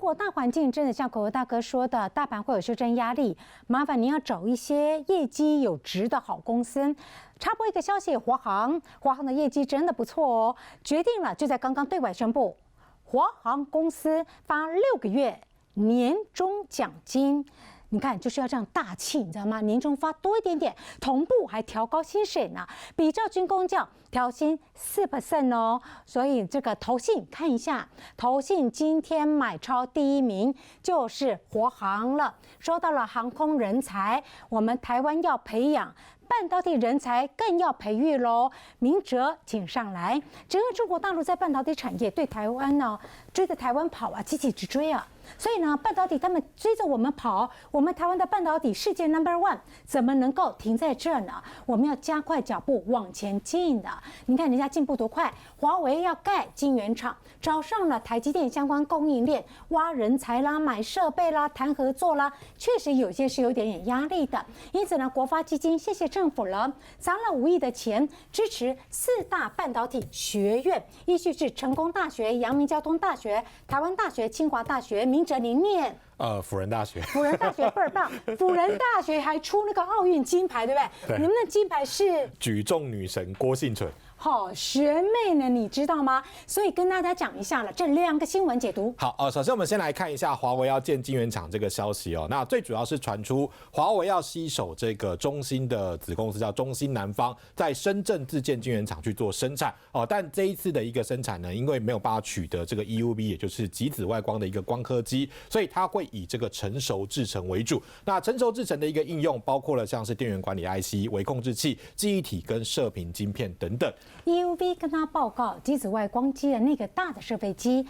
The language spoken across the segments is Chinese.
果大环境真的像口口大哥说的，大盘会有修正压力，麻烦您要找一些业绩有值的好公司。插播一个消息，华航的业绩真的不错哦，决定了就在刚刚对外宣布，华航公司发6个月年终奖金。你看，就是要这样大气，你知道吗？年终发多一点点，同步还调高薪水呢，比照军公教调薪4% 哦。所以这个投信看一下，投信今天买超第1名就是华航了。说到了航空人才，我们台湾要培养。半导体人才更要培育喽，明哲请上来。整个中国大陆在半导体产业对台湾呢，追着台湾跑啊，急直追啊。所以呢，半导体他们追着我们跑，我们台湾的半导体世界 No.1， 怎么能够停在这儿呢？我们要加快脚步往前进的。你看人家进步多快，华为要盖晶圆厂，找上了台积电相关供应链，挖人才啦，买设备啦，谈合作啦，确实有些是有点压力的。因此呢，国发基金谢谢政府了，砸了5亿的钱支持4大半导体学院，依序是成功大学、阳明交通大学、台湾大学、清华大学。明哲您念辅仁大学，辅仁大学倍儿棒，辅仁大学还出那个奥运金牌，对不对？对，你们的金牌是举重女神郭婞淳。好，学妹呢，你知道吗？所以跟大家讲一下了，这2个新闻解读。好，首先我们先来看一下华为要建晶圆厂这个消息哦。那最主要是传出华为要携手这个中芯的子公司叫中芯南方，在深圳自建晶圆厂去做生产哦。但这一次的一个生产呢，因为没有办法取得这个 EUV， 也就是极紫外光的一个光刻机，所以它会以这个成熟制程为主。那成熟制程的一个应用，包括了像是电源管理 IC、微控制器、记忆体跟射频晶片等等。EUV 跟他报告，极紫外光机的那个大的设备机，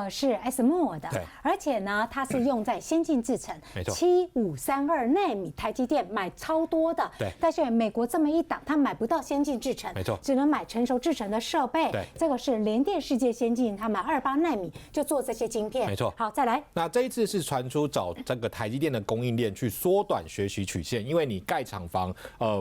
是 SMO 的，而且呢，它是用在先进制程，没错，7532奈米，台积电买超多的，对，但是美国这么一档，它买不到先进制程，没错，只能买成熟制程的设备，对，这个是联电世界先进，他们28奈米就做这些晶片，没错。好，再来，那这一次是传出找这个台积电的供应链去缩短学习曲线，因为你盖厂房，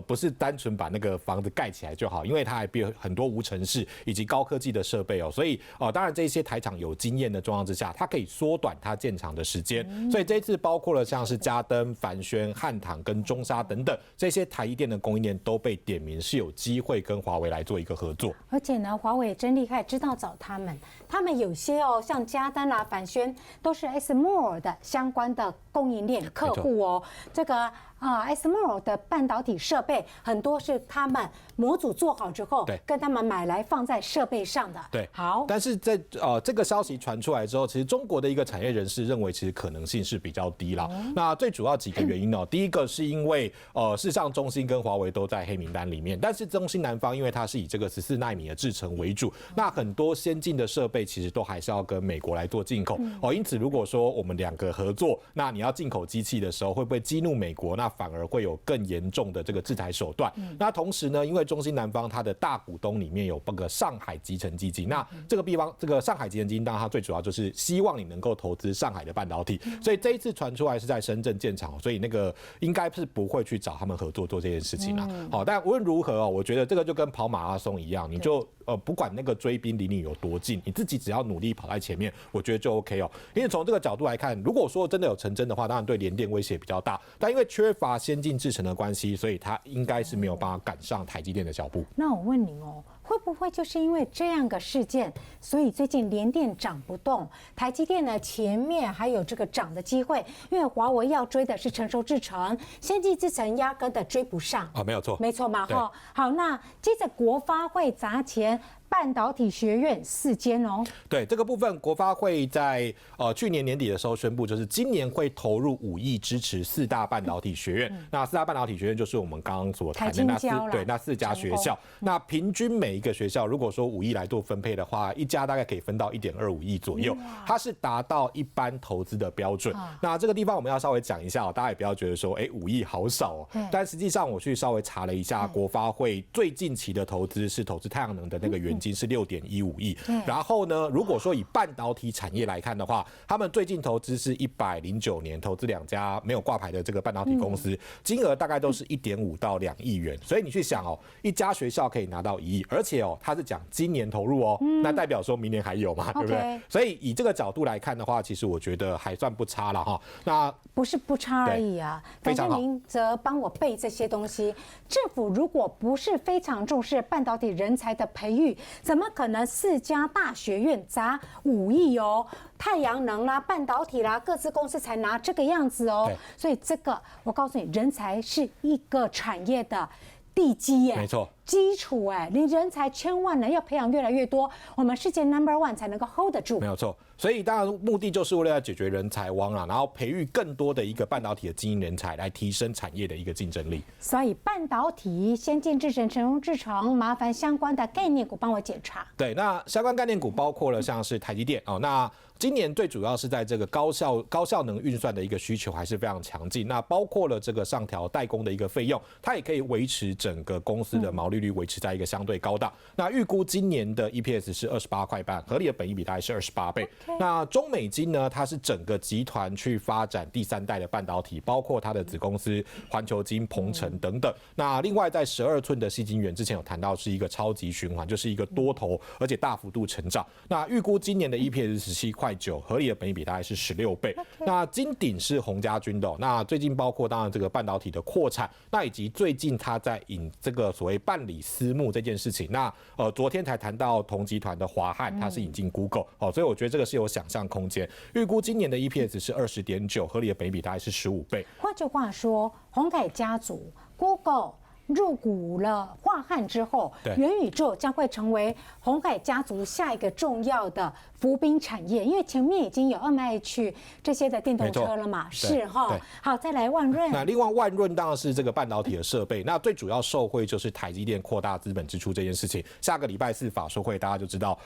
不是单纯把那个房子盖起来就好，因为它还有很多无尘室以及高科技的设备哦，所以当然这些台厂有经验的状况之下，它可以缩短它建厂的时间。所以这一次包括了像是嘉登、凡轩、汉唐跟中砂等等这些台积电的供应链都被点名是有机会跟华为来做一个合作。而且呢，华为也真厉害，知道找他们有些像嘉登啦、凡轩都是 SMO 的相关的供应链客户哦，这个。SMO 的半导体设备很多是他们模组做好之后，跟他们买来放在设备上的。对，好。但是在这个消息传出来之后，其实中国的一个产业人士认为，其实可能性是比较低啦。那最主要几个原因哦，第一个是因为事实上中芯跟华为都在黑名单里面，但是中芯南方因为它是以这个14奈米的制程为主，那很多先进的设备其实都还是要跟美国来做进口哦。因此如果说我们2个合作，那你要进口机器的时候，会不会激怒美国？那反而会有更严重的这个制裁手段。那同时呢，因为中芯南方它的大股东里面有这个上海集成基金，那这个地方这个上海集成基金，当然它最主要就是希望你能够投资上海的半导体，所以这一次传出来是在深圳建厂，所以那个应该是不会去找他们合作做这件事情啦。好，但无论如何哦，我觉得这个就跟跑马拉松一样，你就不管那个追兵离你有多近，你自己只要努力跑在前面，我觉得就 OK 哦。因为从这个角度来看，如果说真的有成真的话，当然对联电威胁比较大，但因为缺乏先进制程的关系，所以它应该是没有办法赶上台积电的脚步。那我问你哦，会不会就是因为这样个事件，所以最近联电涨不动，台积电呢前面还有这个涨的机会？因为华为要追的是成熟制程，先进制程压根的追不上没有错，没错嘛哈。好，那接着国发会砸钱。半导体学院4间哦，对这个部分，国发会在去年年底的时候宣布，就是今年会投入5亿支持4大半导体学院。那4大半导体学院就是我们刚刚所谈的那4家学校。那平均每一个学校，如果说5亿来做分配的话，一家大概可以分到1.25亿左右，它是达到一般投资的标准。那这个地方我们要稍微讲一下大家也不要觉得说5亿好少哦。但实际上我去稍微查了一下，国发会最近期的投资是投资太阳能的那个元现金是6.15亿。对然后呢，如果说以半导体产业来看的话，他们最近投资是109年，投资2家没有挂牌的这个半导体公司，金额大概都是1.5到2亿元。所以你去想哦，一家学校可以拿到1亿，而且哦，他是讲今年投入哦，那代表说明年还有嘛，对不对？所以以这个角度来看的话，其实我觉得还算不差了哈。那不是不差而已啊，感谢您则帮我背这些东西。政府如果不是非常重视半导体人才的培育，怎么可能4家大学院砸5亿哦？太阳能啦、半导体啦，各自公司才拿这个样子哦。所以这个我告诉你，人才是一个产业的地基耶，没错，基础哎，你人才千万人要培养越来越多，我们世界 No.1 才能够 hold 得住。没有错。所以当然目的就是为了要解决人才荒啊，然后培育更多的一个半导体的精英人才，来提升产业的一个竞争力。所以半导体、先进制程、成容制程，麻烦相关的概念股帮我检查。对，那相关概念股包括了像是台积电哦，那今年最主要是在这个高效能运算的一个需求还是非常强劲，那包括了这个上调代工的一个费用，它也可以维持整个公司的毛利率维持在一个相对高档。那预估今年的 EPS 是28块半，合理的本益比大概是28倍。那中美晶呢，它是整个集团去发展第3代的半导体，包括它的子公司环球晶、鹏程等等。那另外在12寸的矽晶圆，之前有谈到是一个超级循环，就是一个多头而且大幅度成长。那预估今年的 EPS 是17块9，合理的本益比大概是16倍。那金鼎是洪家军的，那最近包括当然这个半导体的扩产，那以及最近他在引这个所谓半理私募这件事情。那昨天才谈到同集团的华汉，它是引进 Google 哦，所以我觉得这个是有想象空间。预估今年的 EPS 是20.9，合理的本益比大概是15倍。换句话说，鸿海家族 Google 入股了华汉之后，元宇宙将会成为鸿海家族下一个重要的伏兵产业，因为前面已经有MH 这些的电动车了嘛，是哈。好，再来万润。那另外万润当然是这个半导体的设备，那最主要受惠就是台积电扩大资本支出这件事情。下个礼拜4法说会，大家就知道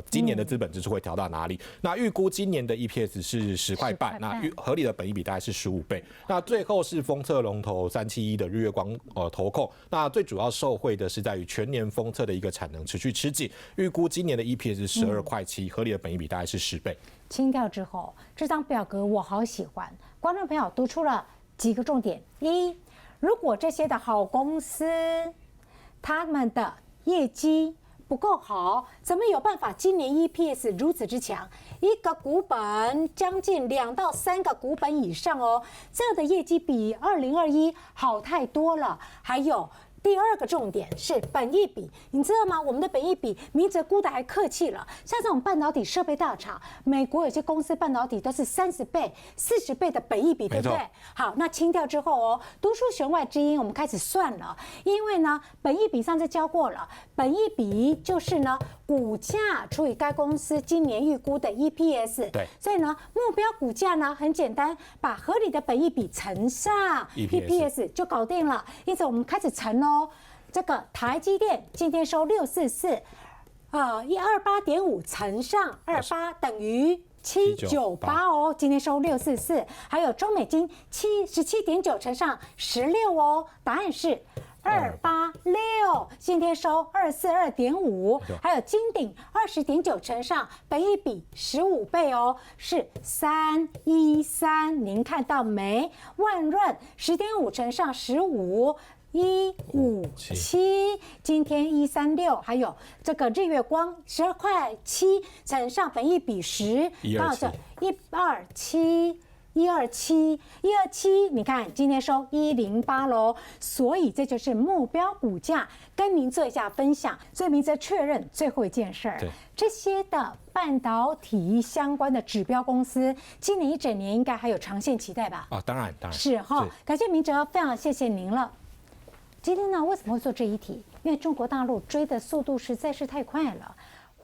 今年的资本支出会调到哪里。那预估今年的 EPS 是10块半，那合理的本益比大概是15倍。那最后是封测龙头371的日月光投控，那最主要受惠的是在于全年封测的一个产能持续吃紧，预估今年的 EPS 是12块7，合理的本益比大概是10倍。清掉之后，这张表格我好喜欢，观众朋友读出了几个重点：一，如果这些的好公司，他们的业绩不够好，怎么有办法今年 EPS 如此之强？一个股本将近2到3个股本以上哦，这样的业绩比2021好太多了。还有第二个重点是本益比，你知道吗？我们的本益比明哲估的还客气了，像这种半导体设备大厂，美国有些公司半导体都是30倍、40倍的本益比，对不对？好，那清掉之后哦，读出弦外之音，我们开始算了，因为呢，本益比上次教过了，本益比就是呢股价除以该公司今年预估的 EPS， 对，所以呢目标股价呢很简单，把合理的本益比乘上 EPS 就搞定了。因此我们开始乘哦。这个台积电今天收644， 128.5乘上28等于798哦，今天收644。还有中美金17.9乘上16哦，答案是286，今天收242.5。还有金鼎20.9乘上本益比15倍哦，是313，您看到没？万润10.5乘上15。157，今天136，还有这个日月光12块7乘上本益比10，到这127，你看今天收108喽，所以这就是目标股价，跟您做一下分享。所以明哲确认最后一件事儿，这些的半导体相关的指标公司，今年一整年应该还有长线期待吧？当然是哈，感谢明哲，非常谢谢您了。今天呢，为什么会做这一题？因为中国大陆追的速度实在是太快了。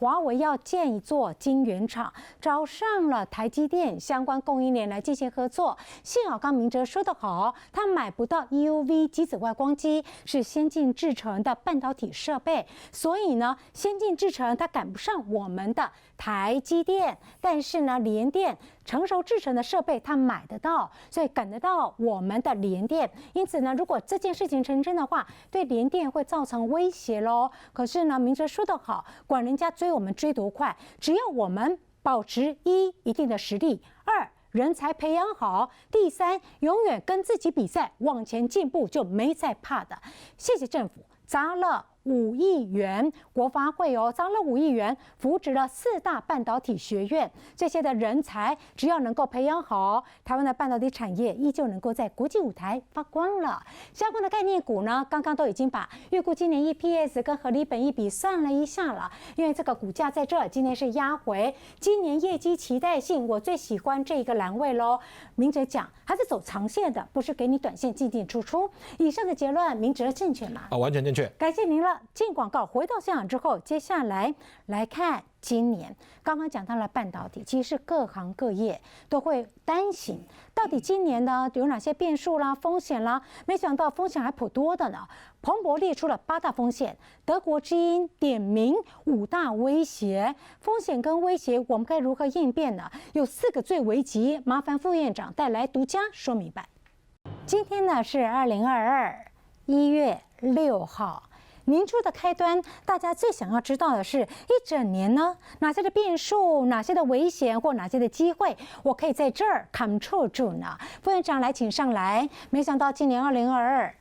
华为要建一座晶圆厂，找上了台积电相关供应链来进行合作。幸好刚明哲说得好，他买不到 EUV 极紫外光机，是先进制程的半导体设备，所以呢，先进制程它赶不上我们的台积电，但是呢，联电成熟制程的设备它买得到，所以赶得到我们的联电。因此呢，如果这件事情成真的话，对联电会造成威胁喽。可是呢，明哲说得好，管人家追我们追多快，只要我们保持一定的实力，二人才培养好，第三永远跟自己比赛，往前进步就没在怕的。谢谢政府砸了5亿元，国发会砸了5亿元，扶植了4大半导体学院，这些的人才只要能够培养好，台湾的半导体产业依旧能够在国际舞台发光了。相关的概念股呢，刚刚都已经把预估今年 EPS 跟合理本益比算了一下了，因为这个股价在这今天是压回，今年业绩期待性，我最喜欢这一个栏位喽。明哲讲，它是走长线的，不是给你短线进进出出。以上的结论，明哲正确吗？完全正确。感谢您了。进广告，回到现场之后，接下来来看今年。刚刚讲到了半导体，其实各行各业都会担心，到底今年呢有哪些变数啦、风险啦？没想到风险还颇多的呢。彭博列出了8大风险，德国之音点名5大威胁。风险跟威胁，我们该如何应变呢？有4个最危急，麻烦副院长带来独家说明白。今天呢是2022 1月6号。年初的开端，大家最想要知道的是，一整年呢，哪些的变数、哪些的危险或哪些的机会，我可以在这儿 control 住呢？副院长来，请上来。没想到今年2022，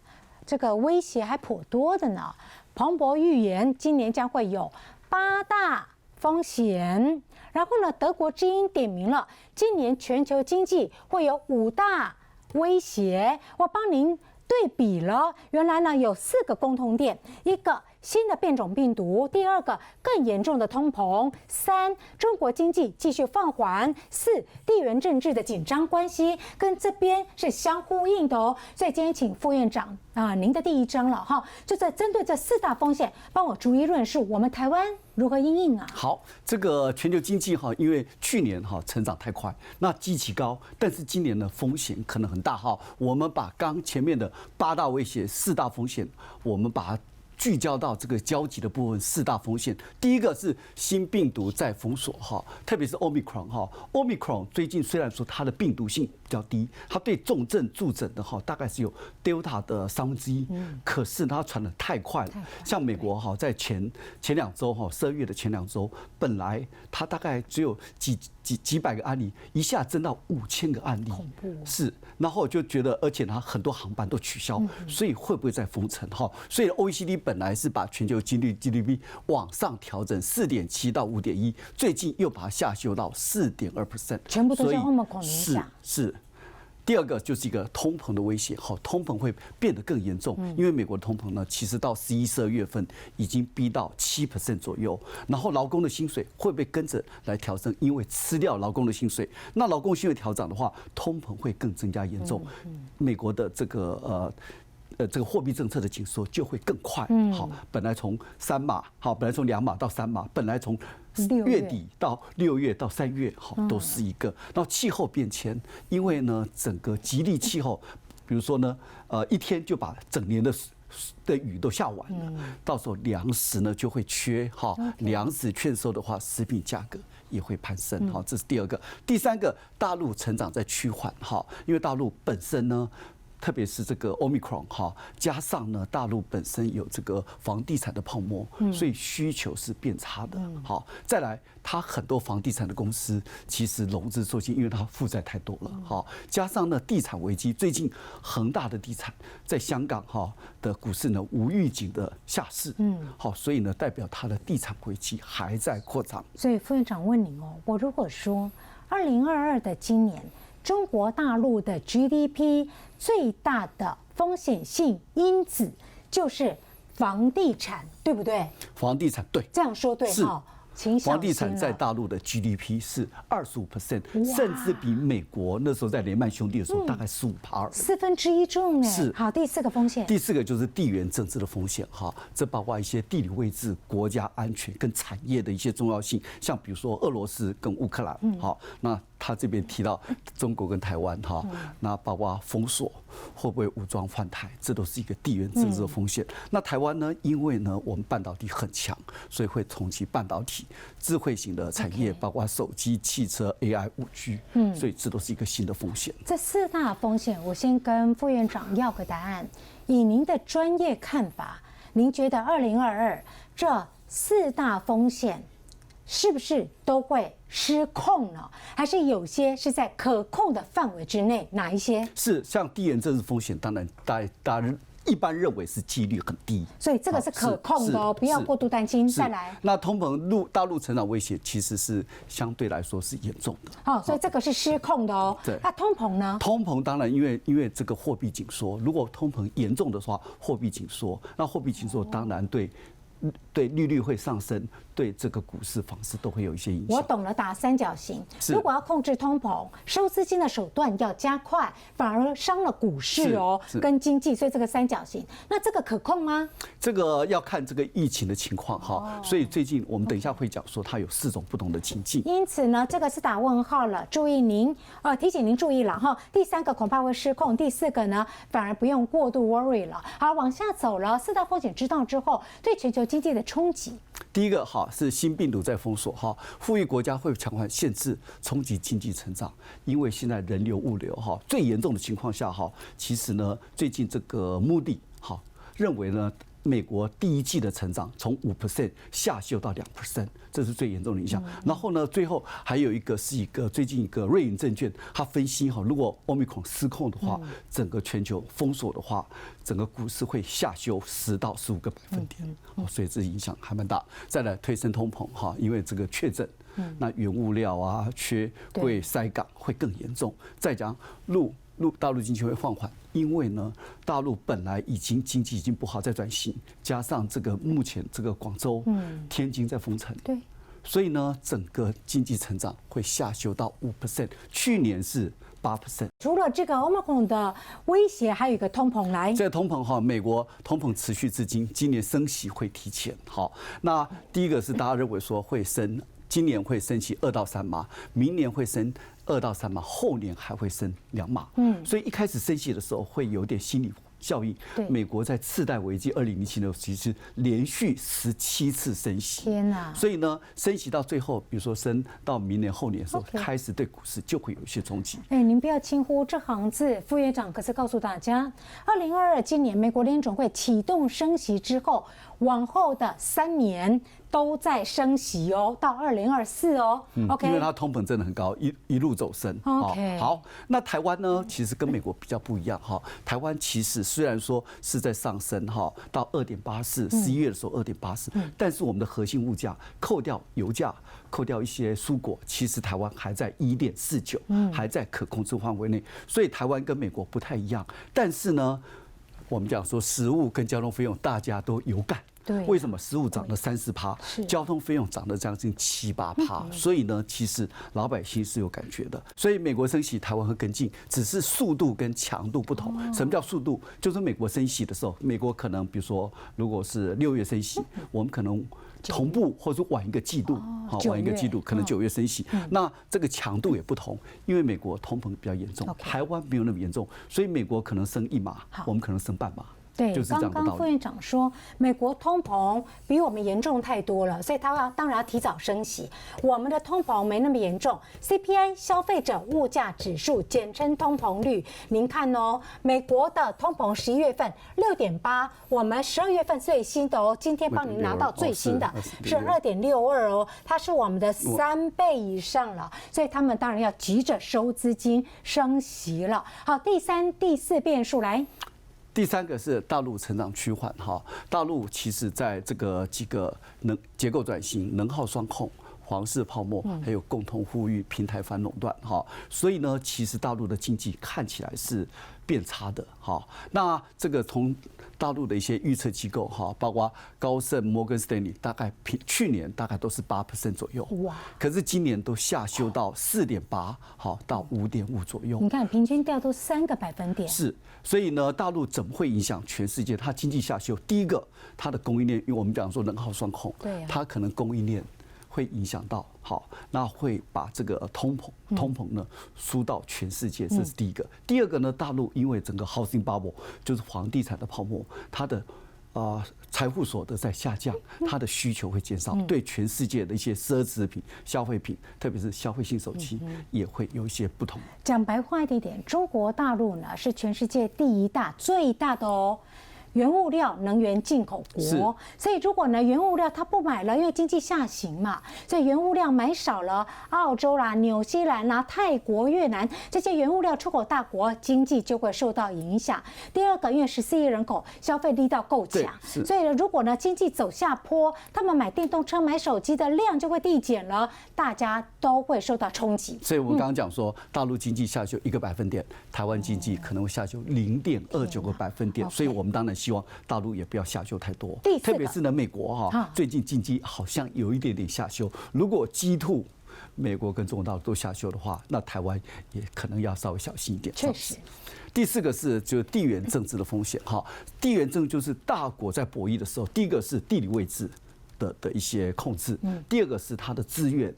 这个威胁还颇多的呢。彭博预言今年将会有8大风险，然后呢，德国之音点名了今年全球经济会有5大威胁，我帮您对比了，原来呢有4个共同点：一个新的变种病毒，第2个更严重的通膨，3中国经济继续放缓，4地缘政治的紧张关系，跟这边是相呼应的哦。所以今天请副院长您的第一章了哈，就在针对这4大风险，帮我逐一论述我们台湾如何因应啊？好，这个全球经济因为去年成长太快，那基期高，但是今年呢风险可能很大哈。我们把刚前面的8大威胁、4大风险，我们把它聚焦到这个交集的部分，4大风险。第一个是新病毒在封锁特别是 Omicron 最近虽然说它的病毒性比较低，它对重症助诊的大概是有 Delta 的1/3，可是它传得太快了。像美国在前2周12月的前2周，本来它大概只有几百个案例，一下增到5000个案例，恐怖是。然后就觉得，而且它很多航班都取消，所以会不会再封城所以 OECD 本来是把全球GDP 往上调整4.7到5.1，最近又把它下修到4.2%，全部都是 Omicron 影响。是。第2个就是一个通膨的威胁，通膨会变得更严重，因为美国的通膨呢，其实到11、12月份已经逼到7% 左右，然后劳工的薪水会不会跟着来调升？因为吃掉劳工的薪水，那劳工薪水调涨的话，通膨会更增加严重，美国的这个货币政策的紧缩就会更快。本来从3码，本来从2码到3码，本来从月底到6月到3月，都是一个。然后气候变迁，因为呢整个极力气候，比如说呢，一天就把整年的雨都下完了，到时候粮食呢就会缺，粮食欠收的话，食品价格也会攀升，这是第2个。第3个，大陆成长在趋缓，因为大陆本身呢。特别是这个 Omicron 加上呢，大陆本身有这个房地产的泡沫，所以需求是变差的。再来，它很多房地产的公司其实融资受限，因为它负债太多了。加上呢，地产危机，最近恒大的地产在香港的股市呢无预警的下市。所以呢，代表它的地产危机还在扩张。所以副院长问您我如果说2022的今年，中国大陆的 GDP 最大的风险性因子就是房地产，对不对？房地产对，这样说对是请小心了房地产在大陆的 GDP 是25%，甚至比美国那时候在雷曼兄弟的时候大概15%。1/4重哎。是好，第4个风险。第4个就是地缘政治的风险哈，这包括一些地理位置、国家安全跟产业的一些重要性，像比如说俄罗斯跟乌克兰，好，那他这边提到中国跟台湾哈，那包括封锁会不会武装犯台，这都是一个地缘政治的风险。那台湾呢，因为呢我们半导体很强，所以会重启半导体、智慧型的产业，包括手机、汽车、AI、5G，所以这都是一个新的风险。这4大风险，我先跟副院长要个答案。以您的专业看法，您觉得2022这4大风险是不是都会失控呢？还是有些是在可控的范围之内？哪一些？是像地缘政治风险，当然大家一般认为是几率很低，所以这个是可控的哦，不要过度担心。再来，那通膨大陆成长威胁其实是相对来说是严重的。好，所以这个是失控的哦。对，那通膨呢？通膨当然因为这个货币紧缩，如果通膨严重的话，货币紧缩，那货币紧缩当然对利率会上升，对这个股市、房市都会有一些影响。我懂了，打三角形。如果要控制通膨，收资金的手段要加快，反而伤了股市哦，跟经济。所以这个三角形，那这个可控吗？这个要看这个疫情的情况哈。所以最近我们等一下会讲说，它有4种不同的情境。因此呢，这个是打问号了，注意您提醒您注意了哈。第3个恐怕会失控，第4个呢反而不用过度 worry 了。好，往下走了，4大风险知道之后，对全球经济的冲击。第一个哈是新病毒在封锁哈，富裕国家会强化限制，冲击经济成长。因为现在人流物流哈最严重的情况下哈，其实呢最近这个Moody哈认为呢，美国第1季的成长从5% 下修到2%，这是最严重的影响。然后呢，最后还有一个是最近一个瑞银证券，它分析哈，如果 Omicron 失控的话，整个全球封锁的话，整个股市会下修10到15个百分点，所以这影响还蛮大。再来推升通膨哈，因为这个确诊，那原物料啊缺会塞港会更严重。再讲大陆经济会放缓，因为呢，大陆本来经济已经不好，在转型，加上这个目前这个广州、天津在封城，对，所以呢，整个经济成长会下修到5%，去年是8%。除了这个 Omicron 的威胁，还有一个通膨来。这个通膨哈，美国通膨持续至今，今年升息会提前。好，那第一个是大家认为说会升。今年会升息2到3码，明年会升2到3码，后年还会升2码。所以一开始升息的时候会有点心理效应。美国在次贷危机2007年其实连续17次升息。天哪！所以呢，升息到最后，比如说升到明年后年的时候，开始对股市就会有一些冲击。您不要轻忽这行字，副院长可是告诉大家，2022今年美国联总会启动升息之后，往后的3年。都在升息哦，到2024哦。OK， 因为它通膨真的很高，一路走升。OK， 好，那台湾呢，其实跟美国比较不一样哈。台湾其实虽然说是在上升哈，到2.84，11月的时候2.84，但是我们的核心物价扣掉油价，扣掉一些蔬果，其实台湾还在1.49，还在可控制范围内。所以台湾跟美国不太一样，但是呢，我们讲说食物跟交通费用大家都有感。为什么食物涨了30%，交通费用涨了将近7-8%？所以呢，其实老百姓是有感觉的。所以美国升息，台湾会跟进，只是速度跟强度不同。什么叫速度？就是美国升息的时候，美国可能比如说，如果是6月升息，我们可能同步或者晚一个季度，好，晚一个季度，可能9月升息。那这个强度也不同，因为美国通膨比较严重，台湾没有那么严重，所以美国可能升1码，我们可能升半码。对，刚刚副院长说，美国通膨比我们严重太多了，所以他当然要提早升息。我们的通膨没那么严重 ，CPI 消费者物价指数，简称通膨率。您看哦，美国的通膨11月份6.8，我们12月份最新的哦，今天帮您拿到最新的是2.62哦，它是我们的3倍以上了，所以他们当然要急着收资金升息了。好，第3、第4变数来。第3个是大陆成长趋缓哈，大陆其实在这个几个结构转型、能耗双控、皇室泡沫，还有共同富裕、平台反垄断哈。所以呢，其实大陆的经济看起来是变差的哈。那这个从大陆的一些预测机构哈，包括高盛、摩根斯坦利，大概去年大概都是8% 左右，哇！可是今年都下修到4.8好到5.5左右。你看平均掉都3个百分点。是，所以呢，大陆怎么会影响全世界？它经济下修，第一个，它的供应链，因为我们讲说人耗双控，对，它可能供应链会影响到，好，那会把这个通膨呢输到全世界，这是第一个。第二个呢，大陆因为整个 housing bubble 就是房地产的泡沫，它的财富所得在下降，它的需求会减少，对全世界的一些奢侈品、消费品，特别是消费性手机，也会有一些不同。讲白话一点，中国大陆呢是全世界第1大、最大的原物料能源进口国，所以如果呢原物料它不买了，因为经济下行嘛，所以原物料买少了，澳洲啦、纽西兰啦、泰国、越南这些原物料出口大国经济就会受到影响。第二个，因为14亿人口消费力道够强，所以如果呢经济走下坡，他们买电动车、买手机的量就会递减了，大家都会受到冲击。所以我们刚刚讲说，大陆经济下修1个百分点，台湾经济可能会下修0.29个百分点，所以我们当然希望大陆也不要下修太多，特别是呢，美国最近经济好像有一点点下修。如果G2美国跟中国大陆都下修的话，那台湾也可能要稍微小心一点。确实。第4个是就是地缘政治的风险哈，地缘政治就是大国在博弈的时候，第一个是地理位置的一些控制，第二个是它的资源、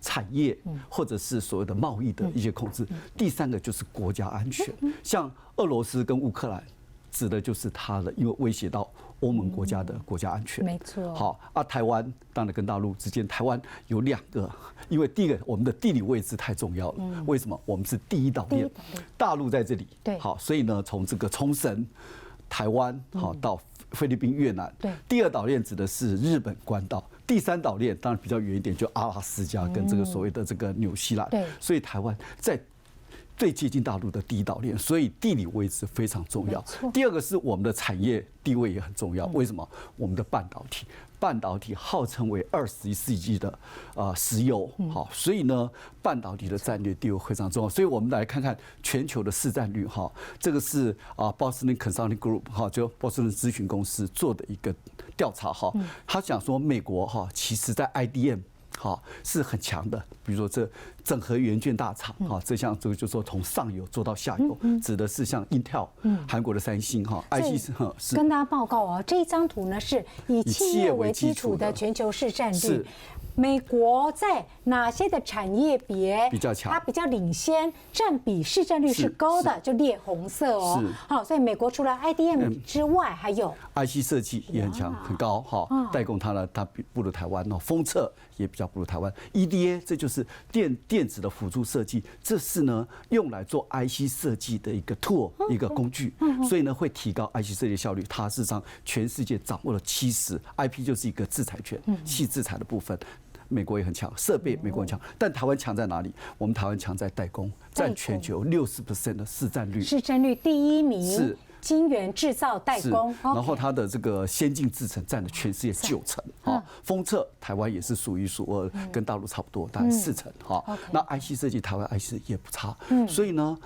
产业或者是所谓的贸易的一些控制，第3个就是国家安全，像俄罗斯跟乌克兰。指的就是它的，因为威胁到欧盟国家的国家安全。没错。好台湾当然跟大陆之间，台湾有2个，因为第一个我们的地理位置太重要了。为什么？我们是第一岛链，大陆在这里。对。好，所以呢，从这个冲绳、台湾好到菲律宾、越南。对。第2岛链指的是日本关岛，第3岛链当然比较远一点，就阿拉斯加跟这个所谓的这个纽西兰。对。所以台湾在最接近大陆的第一岛链，所以地理位置非常重要。第2个是我们的产业地位也很重要。为什么？我们的半导体号称为21世纪的石油，好，所以呢，半导体的战略地位非常重要。所以我们来看看全球的市占率哈，这个是Boston Consulting Group 哈，就波士顿咨询公司做的一个调查哈，他讲说美国哈，其实在 IDM。好，是很强的。比如说这整合元件大厂，哈，这项这个就是说从上游做到下游，指的是像 Intel，韩国的三星，哈 ，IC 是。跟大家报告哦，这一张图呢是以企业为基础的全球市占率。美国在哪些的产业别比较强？它比较领先，占比市占率是高的，就列红色哦。好，所以美国除了 IDM 之外，还有 IC 设计也很强，很高哈。代工它呢，它不如台湾哦。封测也比较不如台湾。EDA 这就是电子的辅助设计，这是呢用来做 IC 设计的一个 tool 一个工具，所以呢会提高 IC 设计效率。它事实上全世界掌握了70%，IP 就是一个制裁权，细制裁的部分。美国也很强，设备美国很强，但台湾强在哪里？我们台湾强在代工，占全球60%的市占率，市占率第1名是晶圆制造代工，然后它的这个先进制程占了全世界90%，哈，封测台湾也是数1数2，跟大陆差不多，大概4成，哈。那 IC 设计台湾 IC 也不差，所以呢。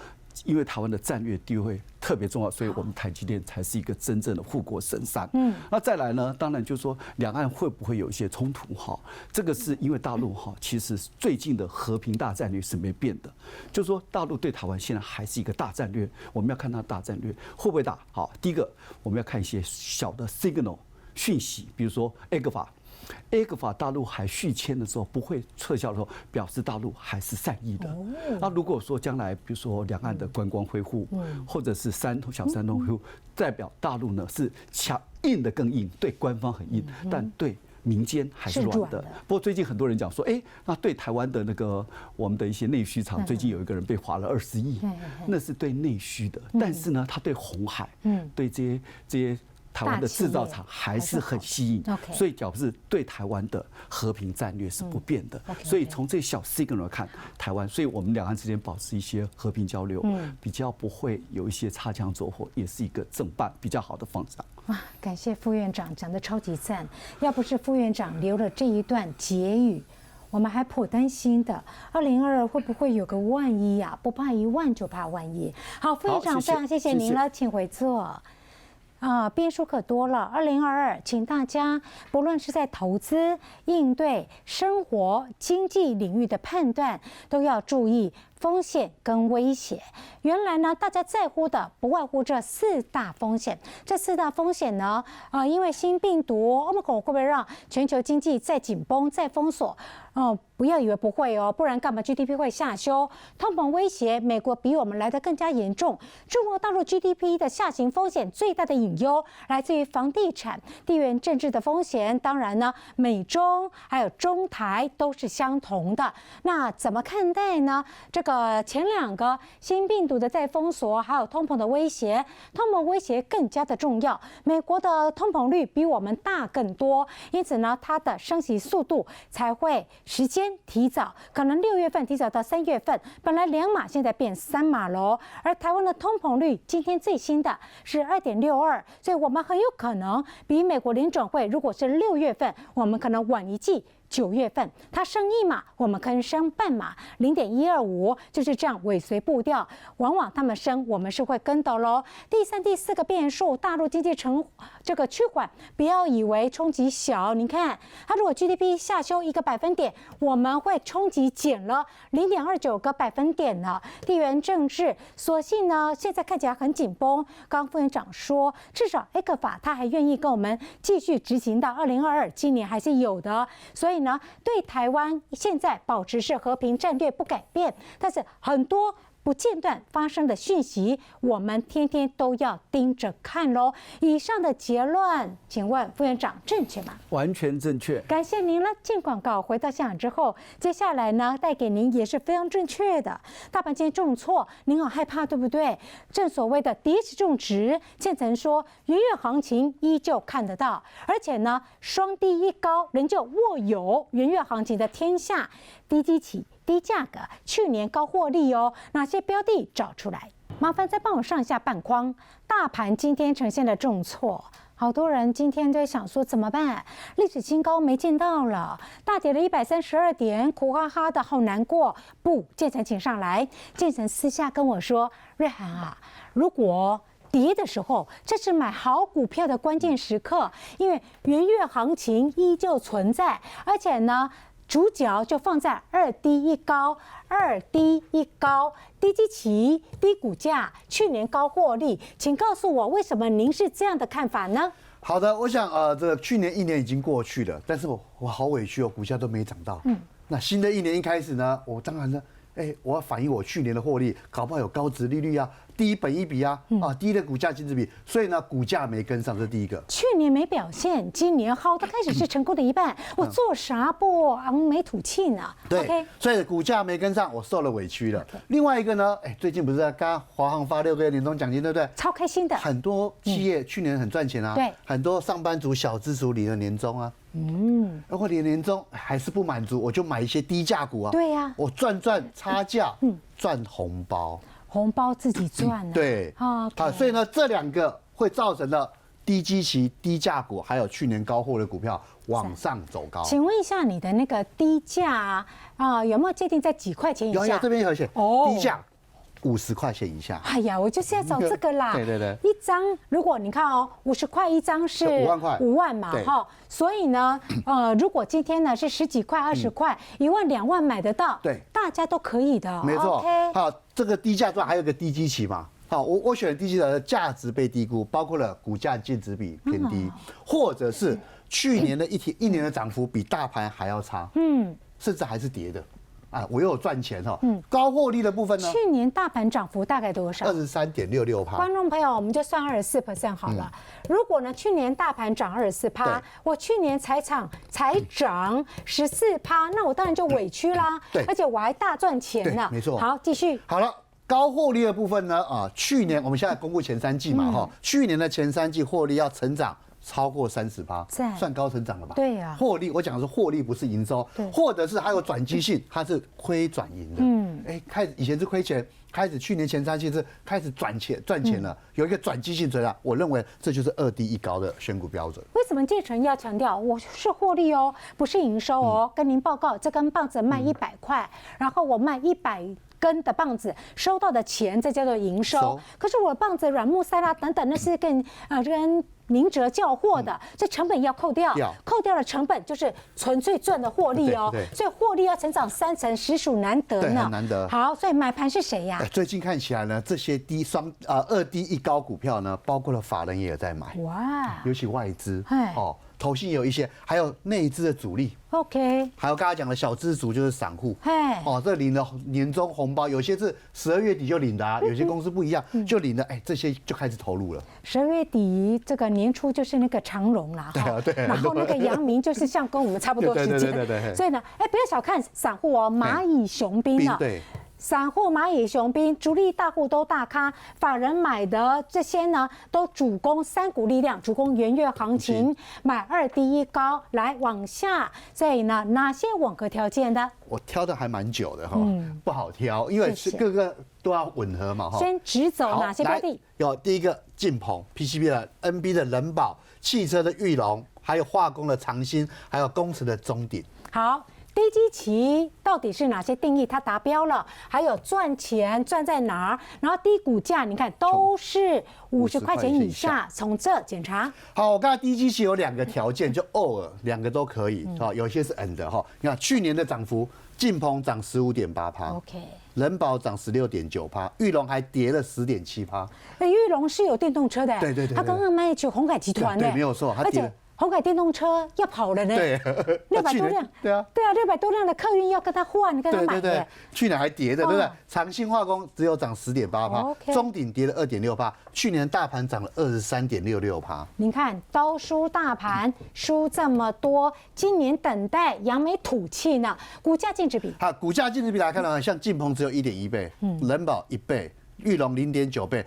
因为台湾的战略地位特别重要，所以我们台积电才是一个真正的护国神山。那再来呢？当然就是说，两岸会不会有一些冲突？哈，这个是因为大陆哈，其实最近的和平大战略是没变的，就是说大陆对台湾现在还是一个大战略，我们要看它大战略会不会大。好，第一个我们要看一些小的 signal 讯息，比如说 ECFA 大陆还续签的时候不会撤销的时候，表示大陆还是善意的。那如果说将来比如说两岸的观光恢复，或者是小三通恢复，代表大陆呢是硬的更硬，对官方很硬，但对民间还是软的。不过最近很多人讲说，那对台湾的那个我们的一些内需厂，最近有一个人被罚了20亿，那是对内需的。但是呢，他对鸿海，对这些。台湾的制造厂还是很吸引，所以表示对台湾的和平战略是不变的。所以从这小 signal 看，台湾，所以我们两岸之间保持一些和平交流，比较不会有一些擦枪走火，也是一个正办比较好的方向。哇，感谢副院长讲的超级赞，要不是副院长留了这一段结语。我们还颇担心的，2022会不会有个万一呀？不怕一万就怕万一。好，副院长，非常谢谢您了，请回座。变数可多了。2022，请大家不论是在投资、应对、生活、经济领域的判断，都要注意风险跟威胁。原来呢，大家在乎的不外乎这4大风险。这4大风险呢，因为新病毒 Omicron 会不会让全球经济再紧绷、再封锁？不要以为不会哦，不然干嘛 GDP 会下修？通膨威胁，美国比我们来得更加严重。中国大陆 GDP 的下行风险最大的隐忧来自于房地产、地缘政治的风险。当然呢，美中还有中台都是相同的。那怎么看待呢？这个前2个新病毒的再封锁，还有通膨的威胁，通膨威胁更加的重要。美国的通膨率比我们大更多，因此呢，它的升息速度才会时间提早，可能6月份提早到3月份，本来2码，现在变3码喽。而台湾的通膨率今天最新的是2.62%，所以我们很有可能比美国联准会，如果是6月份，我们可能晚1季。9月份，它升1码，我们可以升半码，0.125，就是这样尾随步调。往往他们升，我们是会跟的喽。第3、第4个变数，大陆经济这个趋缓，不要以为冲击小。你看，它如果 GDP 下修1个百分点，我们会冲击减了0.29个百分点呢。地缘政治，所幸呢，现在看起来很紧绷。刚副院长说，至少 ECFA 他还愿意跟我们继续执行到2022，今年还是有的。所以呢，对台湾现在保持是和平战略不改变，但是很多不间断发生的讯息，我们天天都要盯着看喽。以上的结论，请问副院长正确吗？完全正确。感谢您了。进广告，回到现场之后，接下来呢，带给您也是非常正确的。大盘今天重挫，您好害怕，对不对？正所谓的跌时重值，建成说元月行情依旧看得到，而且呢，双低一高仍旧握有元月行情的天下，低基期。低价格，去年高获利哦，哪些标的找出来？麻烦再帮我上下半框。大盘今天呈现了重挫，好多人今天在想说怎么办？历史新高没见到了，大跌了132点，苦哈哈的，好难过。不，建成请上来。建成私下跟我说，瑞涵啊，如果跌的时候，这是买好股票的关键时刻，因为元月行情依旧存在，而且呢。主角就放在2低1高，2低1高，低基期、低股价，去年高获利，请告诉我为什么您是这样的看法呢？好的，我想这个去年1年已经过去了，但是我好委屈哦，股价都没涨到。那新的1年一开始呢，我当然呢，我要反映我去年的获利，搞不好有高殖利率啊，低本益比啊，低的股价净值比，所以呢，股价没跟上，这是第一个。去年没表现，今年好的开始是成功的一半，我做啥不昂眉吐气呢？对， okay 所以股价没跟上，我受了委屈了。另外一个呢，最近不是刚刚华航发6个月年终奖金，对不对？超开心的，很多企业去年很赚钱啊，对，很多上班族小资族领了年终啊。如果领年终还是不满足，我就买一些低价股啊。对呀，我赚差价，赚红包。红包自己赚了。对，好，所以呢，这2个会造成了低基期、低价股，还有去年高获的股票往上走高。请问一下，你的那个低价有没有界定在几块钱以下？有，这边有写低价50块钱以下。哎呀，我就是要找这个啦。对对对，一张如果你看哦，50块一张是5万块，5万嘛，哈。所以呢，如果今天呢是10几块、20块，1万、2万买得到，对，大家都可以的。没错。OK 好，这个低价段还有个低基期嘛。好，我选低基期的价值被低估，包括了股价净值比偏低，或者是去年的一年的涨幅比大盘还要差，甚至还是跌的。我又有赚钱哈。高获利的部分呢？去年大盘涨幅大概多少？23.66%。观众朋友，我们就算24% 好了。如果呢，去年大盘涨24%，我去年才涨14%，那我当然就委屈啦。对，而且我还大赚钱呢。没错。好，继续。好了。高获利的部分呢？去年我们现在公布前3季嘛，去年的前3季获利要成长超过30%，赞算高成长了吧？对呀获利我讲的是获利，不是营收对，或者是还有转机性，它是亏转盈的。开始以前是亏钱，开始去年前3季是开始赚钱了，有一个转机性增长，我认为这就是2低1高的选股标准。为什么建成要强调我是获利哦，不是营收哦？跟您报告，这根棒子卖100块，然后我卖100根的棒子，收到的钱这叫做营收。可是我的棒子软木塞啦等等，那是跟明哲叫货的，这成本要扣掉，扣掉的成本就是纯粹赚的获利哦。所以获利要成长3成，实属难得呢，很难得。好，所以买盘是谁呀？最近看起来呢，这些2低1高股票呢，包括了法人也有在买，哇，尤其外资哦。投信有一些，还有内资的主力 ，OK， 还有刚才讲的小资族就是散户，这领了年终红包，有些是12月底就领的啊，有些公司不一样，就领了，这些就开始投入了。12月底这个年初就是那个长荣啦，对，然后那个阳明就是像跟我们差不多时间，对，所以呢，不要小看散户哦，蚂蚁雄兵啊。对。散户蚂蚁雄兵，主力大户都大咖，法人买的这些呢，都主攻3股力量，主攻元月行情，买2低1高，来往下。所以呢，哪些吻合条件的？我挑的还蛮久的哈，不好挑，因为各个都要吻合嘛哈。先直走哪些标的？有第一个晋鹏 PCB 的 NB 的人保，汽车的裕隆，还有化工的长兴，还有工程的中鼎。好。低基期到底是哪些定义？它达标了，还有赚钱赚在哪儿？然后低股价，你看都是50块钱以下，从这检查。好，我刚才低基期有2个条件，就偶尔2个都可以，有些是 and 哈。你看去年的涨幅，晋鹏涨15.8%， OK， 人保涨16.9%，裕隆还跌了10.7%。裕隆是有电动车的，对，他刚刚卖去鸿海集团的，对，没有错，他跌了。鸿海电动车要跑了呢，对，600多辆，对啊，600多辆的客运要跟他换，跟他买的，去年还跌的，对不对？长兴化工只有涨10.8%，中鼎跌了2.6%，去年大盘涨了23.66%。您看都输大盘，输这么多，今年等待扬眉吐气呢。股价净值比，好，股价净值比来看呢，像晋鹏只有1.1倍，人保1倍，裕隆0.9倍。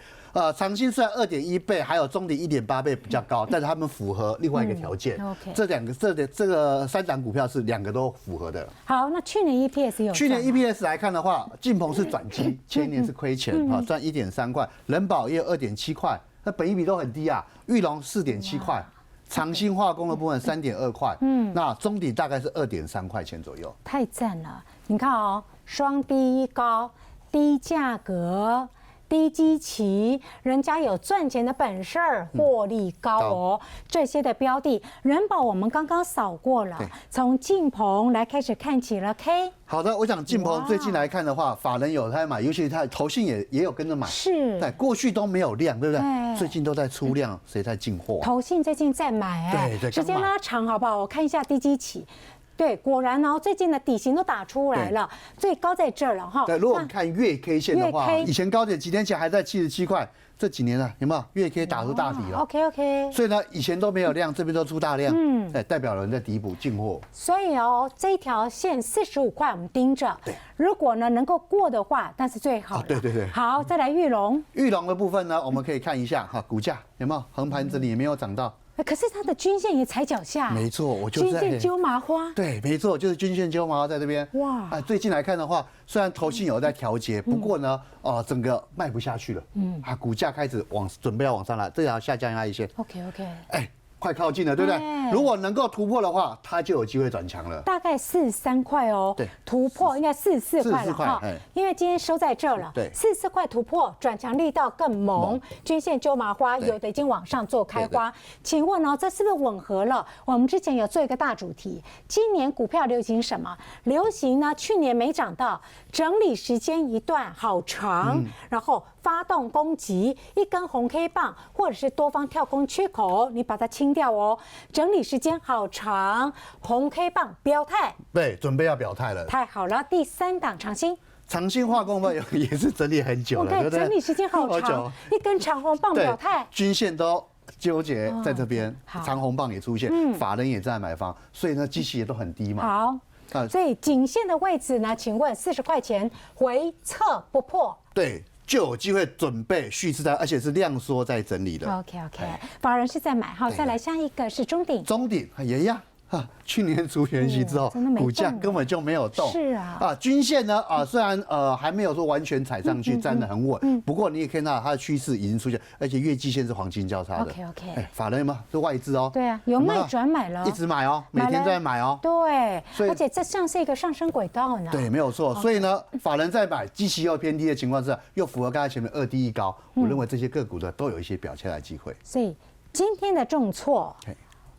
长兴虽然2.1倍，还有中鼎1.8倍比较高，但是他们符合另外一个条件。这个3档股票是2个都符合的。好，那去年 EPS 有？去年 EPS 来看的话，晋鹏是转机，前年是亏钱，赚1.3块，人保也有2.7块，那本益比都很低啊。裕隆4.7块，长兴化工的部分3.2块，那中鼎大概是2.3块钱左右。太赞了！你看哦，双低高，低价格。低基期，人家有赚钱的本事，获利高哦。这些的标的，人保我们刚刚扫过了，从晋鹏来开始看起了 K。好的，我想晋鹏最近来看的话，法人有在买，尤其他投信也有跟着买。是，对，过去都没有量，对不对？最近都在出量，谁在进货？投信最近在买，对，时间拉长好不好？我看一下低基期。对，果然哦，最近的底型都打出来了，最高在这儿了哈。对，如果我们看月 K 线的话，以前高点几天前还在77块，这几年了有没有月 K 打出大底了 ？OK， 所以呢，以前都没有量，这边都出大量，代表人在底部进货。所以哦，这一条线45块我们盯着，如果呢能够过的话，那是最好的。对。好，再来裕隆。裕隆的部分呢，我们可以看一下哈，股价有没有横盘整理，也没有涨到。可是它的均线也踩脚下，没错，我就在均线揪麻花，对，没错，就是均线揪麻花在这边。哇，最近来看的话，虽然投信有在调节，不过呢，整个卖不下去了，股价开始准备要往上来，这条下降压一线。OK， 快靠近了，对不对？如果能够突破的话，它就有机会转强了。大概43块哦，对，突破应该44块了哈，因为今天收在这儿了。对，44块突破，转强力道更猛，均线揪麻花，有的已经往上做开花。请问哦，这是不是吻合了？我们之前有做一个大主题，今年股票流行什么？流行呢？去年没涨到，整理时间一段好长，然后发动攻击，一根红 K 棒或者是多方跳空缺口，你把它清掉哦。整理时间好长，红 K 棒表态，对，准备要表态了。太好了，第3档长兴。长兴化工也是整理很久了，对不对？整理时间好长，一根长红棒表态，均线都纠结在这边，长红棒也出现，法人也在买方，所以呢，基期也都很低嘛。好，所以颈线的位置呢？请问40块钱回撤不破？对，就有机会准备蓄势待发，而且是量缩在整理的。OK，法人是在买哈，再来下一个是中鼎，中鼎也一样。去年除权息之后，股价根本就没有动。是啊，均线呢虽然还没有说完全踩上去，站得很稳，不过你也看到它的趋势已经出现，而且月季线是黄金交叉的。OK，法人有没有？是外资哦。对啊，有卖转买了，一直买哦，每天都在买哦。对，而且这像是一个上升轨道呢。对，没有错。所以呢，法人在买，基期又偏低的情况之下，又符合刚才前面2低1高，我认为这些个股呢都有一些表现的机会。所以今天的重挫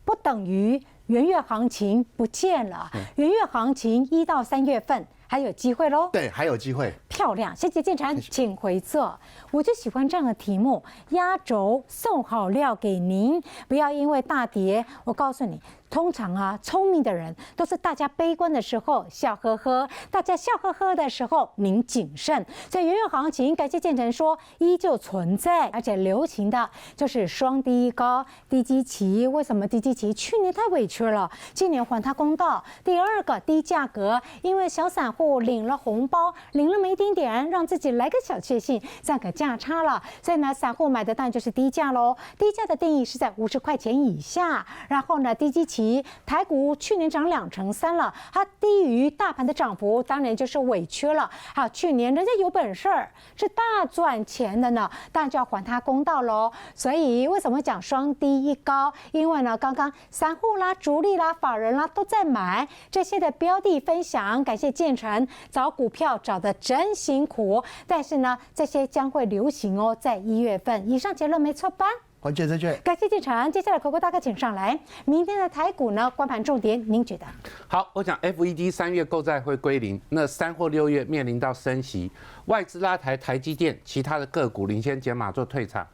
不等于元月行情不见了，元月行情1到3月份还有机会喽。对，还有机会。漂亮，谢谢建成，请回座。我就喜欢这样的题目，压轴送好料给您，不要因为大跌。我告诉你，通常聪明的人都是大家悲观的时候笑呵呵，大家笑呵呵的时候您谨慎。所以元月行情，感谢建成说依旧存在，而且流行的就是双低高、低基期。为什么低基期？去年太委屈了，今年还他公道。第二个低价格，因为小散户领了红包，领了没一丁点，让自己来个小确幸，占个价差了。所以呢，散户买的当然就是低价喽。低价的定义是在50块钱以下。然后呢，低基期，台股去年涨2%-3%了，它低于大盘的涨幅，当然就是委屈了。好，去年人家有本事是大赚钱的呢，当然就要还他公道喽。所以为什么讲双低一高？因为呢，刚刚散户啦、主力啦、法人啦都在买这些的标的分享，感谢建成找股票找得真辛苦，但是呢，这些将会流行哦，在1月份。以上结论没错吧？完全正确。感谢建成，接下来口大哥请上来。明天的台股呢，观盘重点您觉得？好，我讲 FED 3月购债会归零，那3或6月面临到升息，外资拉抬台积电，其他的个股领先减码做退场，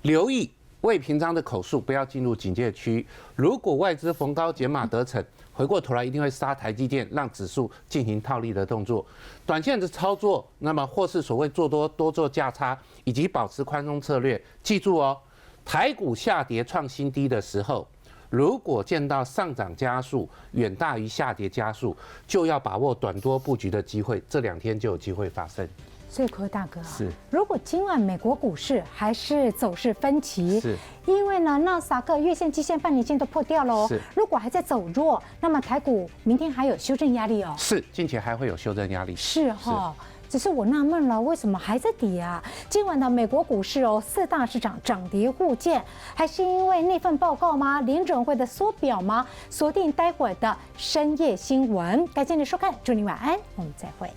留意未平仓的口数不要进入警戒区。如果外资逢高减码得逞，回过头来一定会杀台积电，让指数进行套利的动作。短线的操作，那么或是所谓做多做价差，以及保持宽松策略。记住哦，台股下跌创新低的时候，如果见到上涨加速远大于下跌加速，就要把握短多布局的机会，这2天就有机会发生。所以，柯大哥是，如果今晚美国股市还是走势分歧，是，因为呢，纳斯达克月线、季线、半年线都破掉了哦。是，如果还在走弱，那么台股明天还有修正压力哦。是，近期还会有修正压力。是哈。只是我纳闷了，为什么还在跌啊？今晚的美国股市哦，4大市场涨跌互见，还是因为那份报告吗？联准会的缩表吗？锁定待会儿的深夜新闻。感谢你收看，祝你晚安，我们再会。